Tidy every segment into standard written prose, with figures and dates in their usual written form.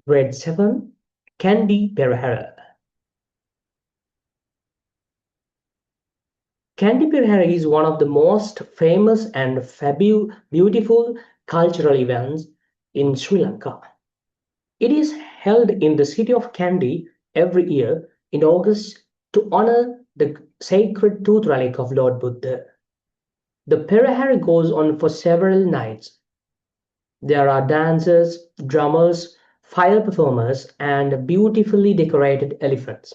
Grade 7, Candy Perahera. Candy Perahera is one of the most famous and beautiful cultural events in Sri Lanka. It is held in the city of Kandy every year in August to honor the sacred tooth relic of Lord Buddha. The Perahera goes on for several nights. There are dancers, drummers, fire performers, and beautifully decorated elephants.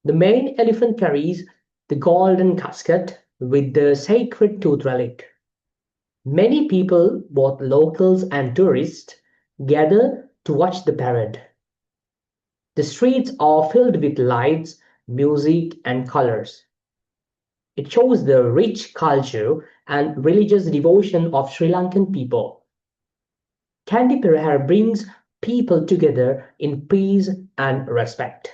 The main elephant carries the golden casket with the sacred tooth relic. Many people, both locals and tourists, gather to watch the parade. The streets are filled with lights, music, and colors. It shows the rich culture and religious devotion of Sri Lankan people. Kandy Perahera brings people together in peace and respect.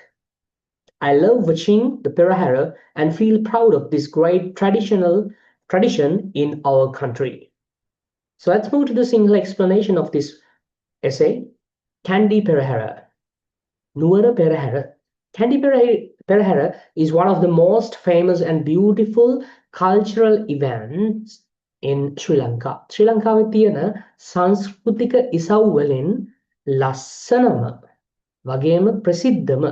I love watching the Perahera and feel proud of this great tradition in our country. So let's move to the single explanation of this essay. Kandy Perahera. Nuwara Perahera. Kandy Perahera is one of the most famous and beautiful cultural events in Sri Lanka. ශ්‍රී ලංකාවේ තියෙන සංස්කෘතික ඉසව් වලින් ලස්සනම වගේම ප්‍රසිද්ධම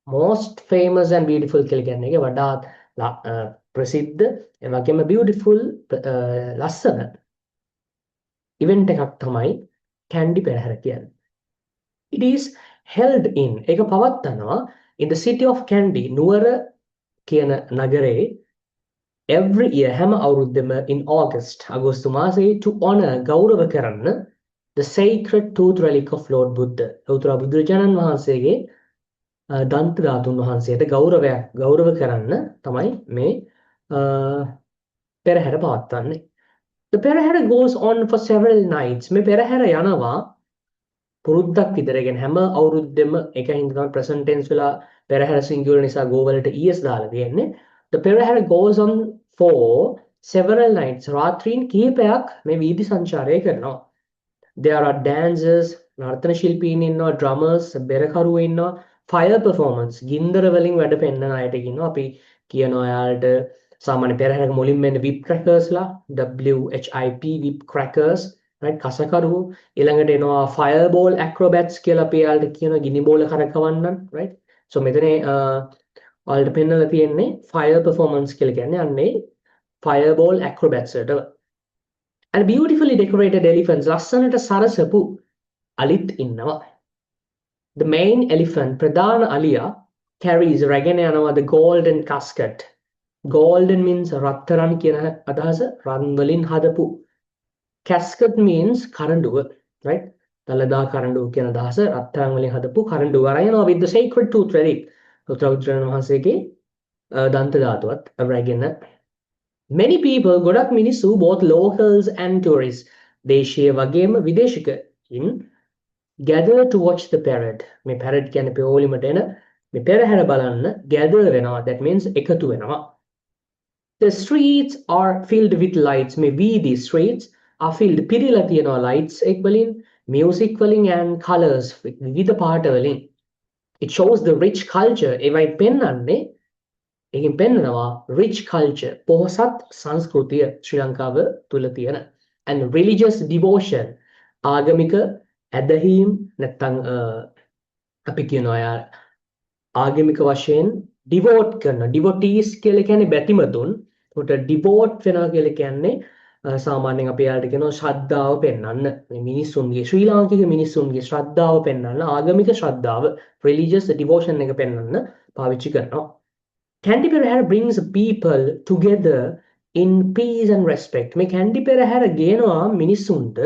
most famous and beautiful කියලා කියන්නේ එක වඩාත් ප්‍රසිද්ධ ඒ වගේම beautiful ලස්සන event එකක් තමයි Kandy Perahera කියන්නේ. It is held in එක පවත්වනවා in the city of Kandy නුවර කියන නගරේ every year හැම අවුරුද්දෙම in August අගෝස්තු මාසයේ to honor ගෞරව කරන්න the sacred tooth relic of Lord Buddha. ලෞතර බුදුරජාණන් වහන්සේගේ දන්ත ධාතුන් වහන්සේට ගෞරව කරන්න තමයි මේ පෙරහැර පවත්වන්නේ. The Perahera goes on for several nights. මේ පෙරහැර යනවා පුරුද්දක් විතර. කියන්නේ හැම අවුරුද්දෙම එක හින්දා තමයි present tense වෙලා පෙරහැර singular නිසා go වලට es දාලා තියෙන්නේ. The Perahera goes on for several nights. රාත්‍රීන් කිහිපයක් මේ වීදි සංචාරය කරනවා. There are dancers, නර්තන ශිල්පීන් ඉන්නවා, drummers, බෙරකරුවෝ ඉන්නවා, fire performance, ගින්දර වලින් වැඩ පෙන්නන අයට ඉන්නවා. අපි කියනවා යාලට සාමාන්‍ය පෙරහැරක මුලින්ම එන්නේ whip crackers ලා, WHIP whip crackers, right? කසකරුවෝ. ඊළඟට එනවා fireball acrobats කියලා අපි යාලට කියනවා ගිනි බෝල කරකවන්නන්, right? So මෙතන ඔයාලට පෙන්නලා තියෙන්නේ fire performance කියලා කියන්නේ අන්නේ fireball acrobats වලට. And beautifully decorated elephants ලස්සනට සරසපු අලිත් ඉන්නවා. The main elephant ප්‍රධාන අලියා carries රැගෙන යනවා the golden casket. Golden means රත්තරන් කියන අදහස, රන් වලින් හදපු. Casket means කරඬුව, right? දළදා කරඬුව කියන අදහස, රත්තරන් වලින් හදපු කරඬුව අරන් යනවා with the sacred tooth relic. ලොකුතරාජානන් වහන්සේගේ දන්ත ධාතුවත් රැගෙන. Many people, ගොඩක් මිනිස්සු, both locals and tourists, දේශීය වගේම විදේශිකයින් gather to watch the parade. මේ parade කියන්නේ පෙරෝලිමට එන මේ පෙරහැර බලන්න gather වෙනවා. That means එකතු වෙනවා. The streets are filled with lights. මේ වීදි streets are filled පිරීලා තියෙනවා lights එක වලින්, music වලින් and colors විවිධ පාට වලින්. It shows the rich culture. ඒවයි පෙන්වන්නේ එකෙන් පෙන්නනවා rich culture, පොහොසත් සංස්කෘතිය ශ්‍රී ලංකාව තුල තියෙන, and religious devotion, ආගමික ඇදහිීම් නැත්නම් අපි කියනවා යා ආගමික වශයෙන් devote කරන, devotees කියලා කියන්නේ බැතිමතුන්. උට devote වෙනවා කියලා කියන්නේ සාමාන්‍යයෙන් අපි යාලට කියනවා ශ්‍රද්ධාව පෙන්වන්න. මේ මිනිස්සුන්ගේ ශ්‍රී ලාංකික මිනිස්සුන්ගේ ශ්‍රද්ධාව පෙන්වන්න, ආගමික ශ්‍රද්ධාව, religious devotion එක පෙන්වන්න පාවිච්චි කරනවා. Kandy Perahera brings people together in peace and respect. මේ Kandy Perahera ගේනවා මිනිස්සුන්ට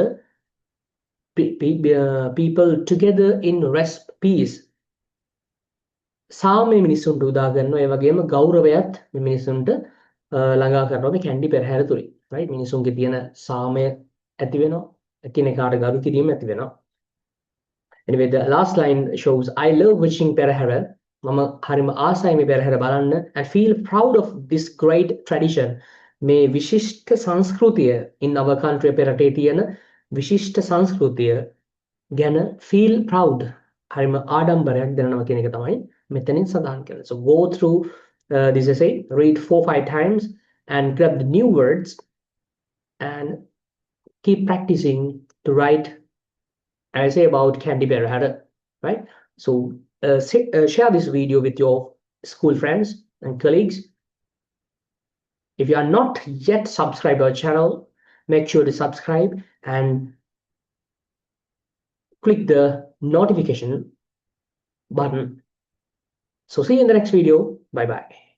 people together in peace. සාමය මිනිස්සුන්ට උදා කරනවා. ඒ වගේම ගෞරවයත් මේ මිනිස්සුන්ට ළඟා කරනවා මේ Kandy Perahera තුලින්. right? මිනිස්සුන්ගේ තියෙන සාමය ඇති වෙනවා. එකිනෙකාට ගරු කිරීම ඇති වෙනවා. Anyway, the last line shows, I love watching Perahera. මම හරිම ආසයි මේ පෙරහැර බලන්න and feel proud of this great tradition. මේ විශිෂ්ට සංස්කෘතිය in our country අපේ රටේ තියෙන විශිෂ්ට සංස්කෘතිය ගැන feel proud හරිම ආඩම්බරයක් දැනෙනවා කියන එක තමයි මෙතනින් සඳහන් කරන්නේ. So go through this essay, read 4-5 times and grab the new words and keep practicing to write essay about Candy Perahara, right? So share this video with your school friends and colleagues. If you are not yet subscribed our channel, make sure to subscribe and click the notification button. So see you in the next video. Bye bye.